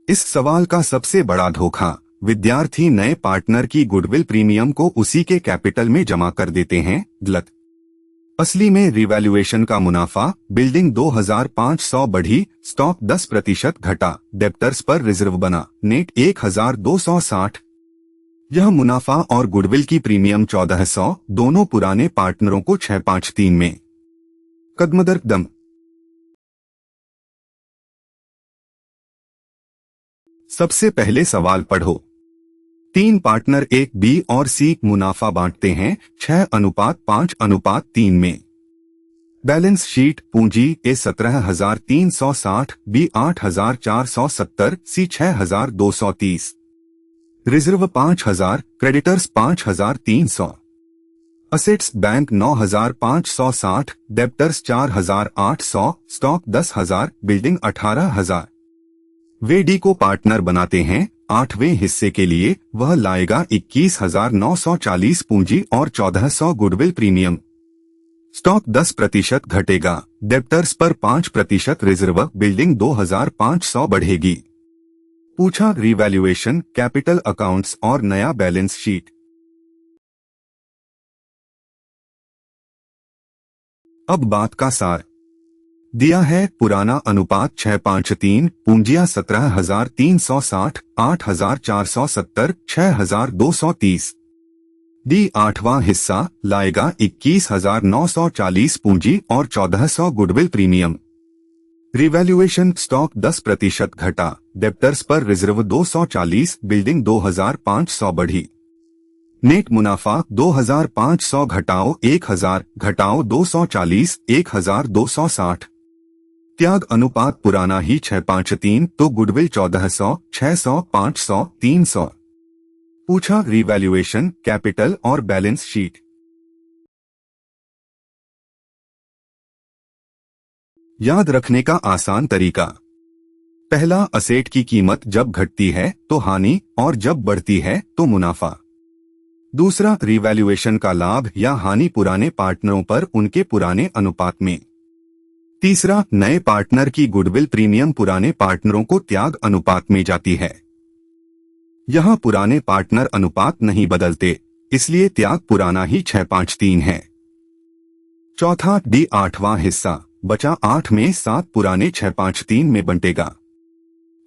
इस सवाल का सबसे बड़ा धोखा, विद्यार्थी नए पार्टनर की गुडविल प्रीमियम को उसी के कैपिटल में जमा कर देते हैं। गलत। असली में रिवैल्यूएशन का मुनाफा, बिल्डिंग 2500 बढ़ी, स्टॉक 10% घटा, डेब्टर्स पर रिजर्व बना, नेट 1260। यह मुनाफा और गुडविल की प्रीमियम 1400 दोनों पुराने पार्टनरों को 653 में कदम। सबसे पहले सवाल पढ़ो। 3 पार्टनर ए, बी और सी मुनाफा बांटते हैं 6:5:3 में। बैलेंस शीट, पूंजी ए 17,360, बी 8,470, सी 6,230। Reserve 5,000, creditors 5,300। Assets bank 9,560, debtors 4,800, stock 10,000, building 18,000। वे डी को पार्टनर बनाते हैं 8वें हिस्से के लिए। वह लाएगा 21,940 पूंजी और 1,400 गुडविल प्रीमियम। स्टॉक 10% घटेगा, डेब्टर्स पर 5% रिजर्व, बिल्डिंग 2,500 बढ़ेगी। पूछा रिवैल्यूएशन, कैपिटल अकाउंट्स और नया बैलेंस शीट। अब बात का सार दिया है। पुराना अनुपात 6:5:3, पूंजियां 17,360, 8,470, 6,230। डी 8वां हिस्सा लाएगा 21,940 पूंजी और 1,400 गुडविल प्रीमियम। रिवैल्यूएशन, स्टॉक 10% घटा, डेब्टर्स पर रिजर्व 240, बिल्डिंग 2,500 बढ़ी। नेट मुनाफा 2,500 घटाओ 1,000 घटाओ 240, 1,260। त्याग अनुपात पुराना ही 6:5:3, तो गुडविल 1,400, 600, 500, 300। पूछा रिवैल्यूएशन, कैपिटल और बैलेंस शीट। याद रखने का आसान तरीका। पहला, असेट की कीमत जब घटती है तो हानि और जब बढ़ती है तो मुनाफा। दूसरा, रिवैल्यूएशन का लाभ या हानि पुराने पार्टनरों पर उनके पुराने अनुपात में। तीसरा, नए पार्टनर की गुडविल प्रीमियम पुराने पार्टनरों को त्याग अनुपात में जाती है। यहां पुराने पार्टनर अनुपात नहीं बदलते, इसलिए त्याग पुराना ही 6:5:3 है। चौथा, डी 8वां हिस्सा बचा 8 में 7 पुराने 6:5:3 में बंटेगा।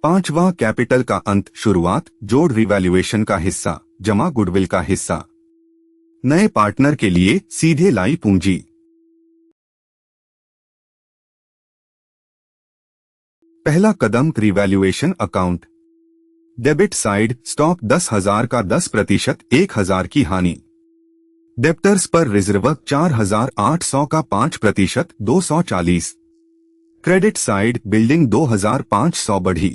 पांचवा, कैपिटल का अंत, शुरुआत, जोड़ रिवैल्यूएशन का हिस्सा जमा गुडविल का हिस्सा। नए पार्टनर के लिए सीधे लाई पूंजी। पहला कदम, revaluation account. Debit side, stock 10,000 का 10%, 1,000 की हानि। डेब्टर्स पर रिजर्व 4,800 का 5%, 240। क्रेडिट साइड, बिल्डिंग 2,500 बढ़ी।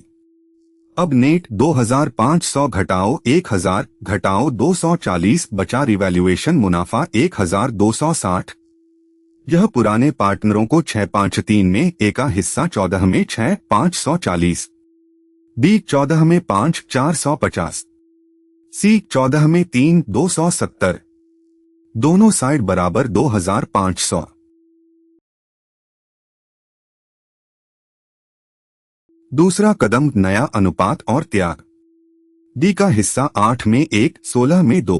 अब नेट 2,500 घटाओ 1,000 घटाओ 240 बचा रिवैल्यूएशन मुनाफा 1,260। यह पुराने पार्टनरों को 6:5:3 में ए का हिस्सा 14 में 6, 540। बी 14 में 5, 450। सी 14 में 3, 270। दोनों साइड बराबर 2,500। दूसरा कदम, नया अनुपात और त्याग। डी का हिस्सा 8 में 1, 16 में 2।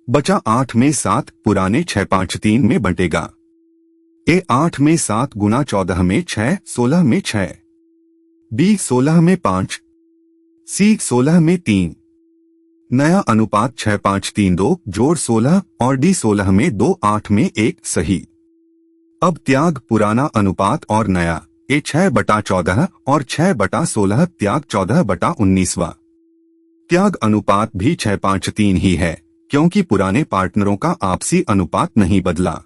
बचा 8 में 7 पुराने 6:5:3 में बंटेगा। ए 8 में 7 गुना 14 में 6, 16 में 6। बी 16 में 5। सी 16 में 3। नया अनुपात 6:5:3 2 जोड़ 16 और डी 16 में 2, 8 में 1 सही। अब त्याग, पुराना अनुपात और नया। ए 6/14 और 6/16, त्याग 14/19। त्याग अनुपात भी 6:5:3 ही है, क्योंकि पुराने पार्टनरों का आपसी अनुपात नहीं बदला।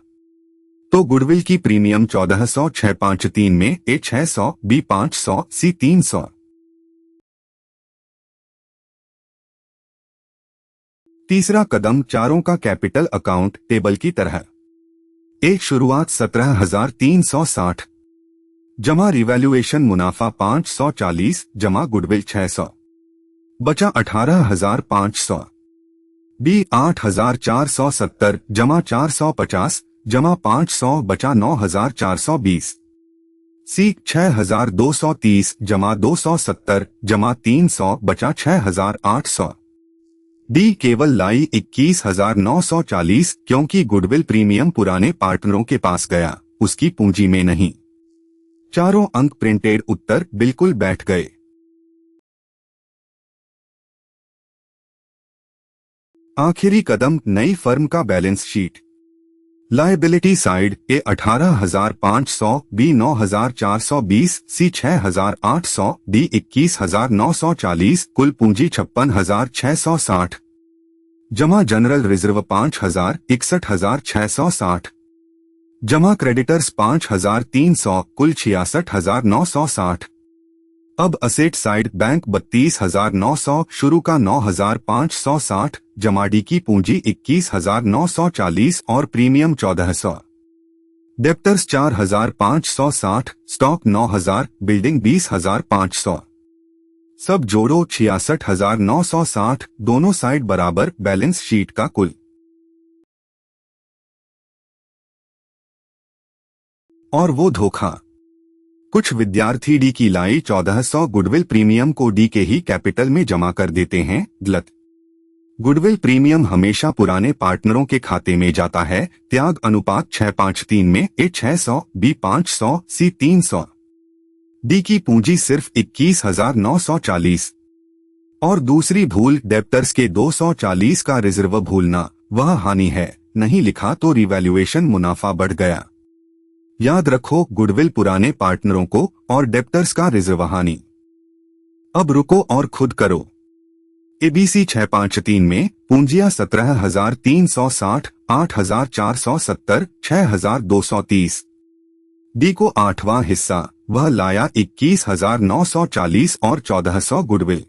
तो गुडविल की प्रीमियम 1,400 6:5:3 में, ए 600, बी 500, सी 300। तीसरा कदम, चारों का कैपिटल अकाउंट टेबल की तरह। एक शुरुआत 17,360 जमा रिवैल्यूएशन मुनाफा 540 जमा गुडविल 600 बचा 18,500। बी 8,470 जमा 450 जमा 500 बचा 9,420। सी 6230 जमा 270 जमा 300 बचा 6800। डी केवल लाई 21,940 क्योंकि गुडविल प्रीमियम पुराने पार्टनरों के पास गया, उसकी पूंजी में नहीं। चारों अंक प्रिंटेड उत्तर बिल्कुल बैठ गए। आखिरी कदम नई फर्म का बैलेंस शीट। लायबिलिटी साइड ए 18,500, बी 9,420, सी 6,800, डी 21,940, कुल पूंजी 56,660। जमा जनरल रिजर्व 5,000, 61,660। जमा क्रेडिटर्स 5,300, कुल 66,960। अब असेट साइड बैंक 32,900, शुरू का 9,560, जमा डी की पूंजी 21,940 और प्रीमियम 1,400। Debtors 4,560, stock 9,000, building 20,500। सब जोड़ो 66,960, दोनों साइड बराबर बैलेंस शीट का कुल। और वो धोखा। कुछ विद्यार्थी डी की लाई 1,400 गुडविल प्रीमियम को डी के ही कैपिटल में जमा कर देते हैं, गलत। गुडविल प्रीमियम हमेशा पुराने पार्टनरों के खाते में जाता है। त्याग अनुपात 6:5:3 में ए 600, बी 500, सी 300। डी की पूंजी सिर्फ 21,940। और दूसरी भूल डेप्टर्स के 240 का रिजर्व भूलना, वह हानि है, नहीं लिखा तो रिवैल्यूएशन मुनाफा बढ़ गया। याद रखो गुडविल पुराने पार्टनरों को और डेप्टर्स का रिजर्व हानि। अब रुको और खुद करो। एबीसी 6:5:3 में पूंजियां 17,360, 8,470, 6,230। डी को 8वां हिस्सा, वह लाया 21,940 और 1,400 goodwill.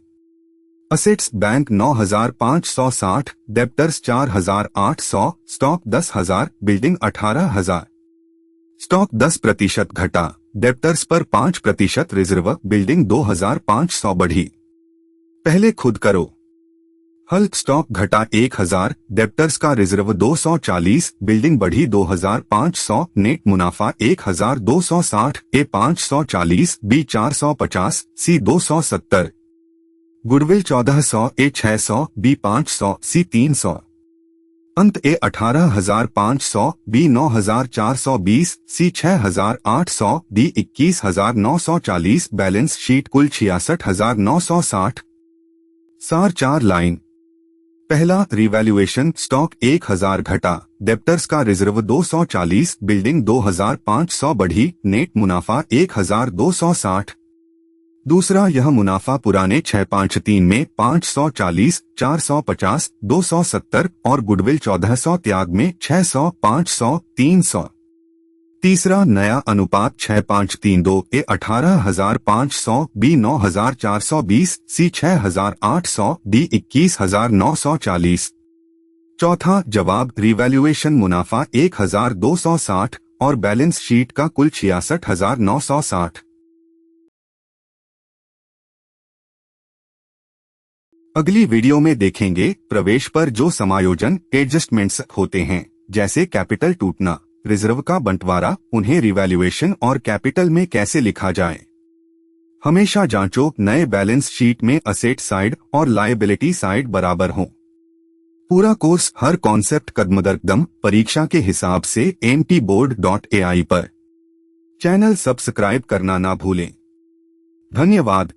Assets bank 9,560, debtors 4,800, stock 10,000, building 18,000। Stock 10% घटा, डेप्टर्स पर 5% रिजर्व, बिल्डिंग 2,500 बढ़ी। पहले खुद करो। हल्क स्टॉक घटा 1,000, डेप्टर्स का रिजर्व 240, बिल्डिंग बढ़ी 2,500, नेट मुनाफा 1,260, ए 540, बी 450, सी 270। गुडविल 1,400, ए 600, बी 500, सी 300। अंत ए 18,500, बी 9,420, सी 6,800, डी 21,940। बैलेंस शीट कुल 66,960। सार 4 लाइन। पहला, रिवैल्यूएशन स्टॉक 1,000 घटा, डेप्टर्स का रिजर्व 240, बिल्डिंग 2,500 बढ़ी, नेट मुनाफा 1,260। दूसरा, यह मुनाफा पुराने 6:5:3 में 540, 450, 270 और गुडविल 1,400 त्याग में 600, 500, 300। तीसरा, नया अनुपात 6:5:3:2 ए 18,500, बी 9,420, सी 6,800, डी 21,940। चौथा जवाब, रिवैल्यूएशन मुनाफा 1,260 और बैलेंस शीट का कुल 66,960। अगली वीडियो में देखेंगे प्रवेश पर जो समायोजन एडजस्टमेंट्स होते हैं, जैसे कैपिटल टूटना, रिजर्व का बंटवारा, उन्हें रिवैल्यूएशन और कैपिटल में कैसे लिखा जाए। हमेशा जांचो नए बैलेंस शीट में असेट साइड और लायबिलिटी साइड बराबर हों। पूरा कोर्स हर कॉन्सेप्ट कदम परीक्षा के हिसाब से mtboard.ai पर। चैनल सब्सक्राइब करना ना भूलें। धन्यवाद।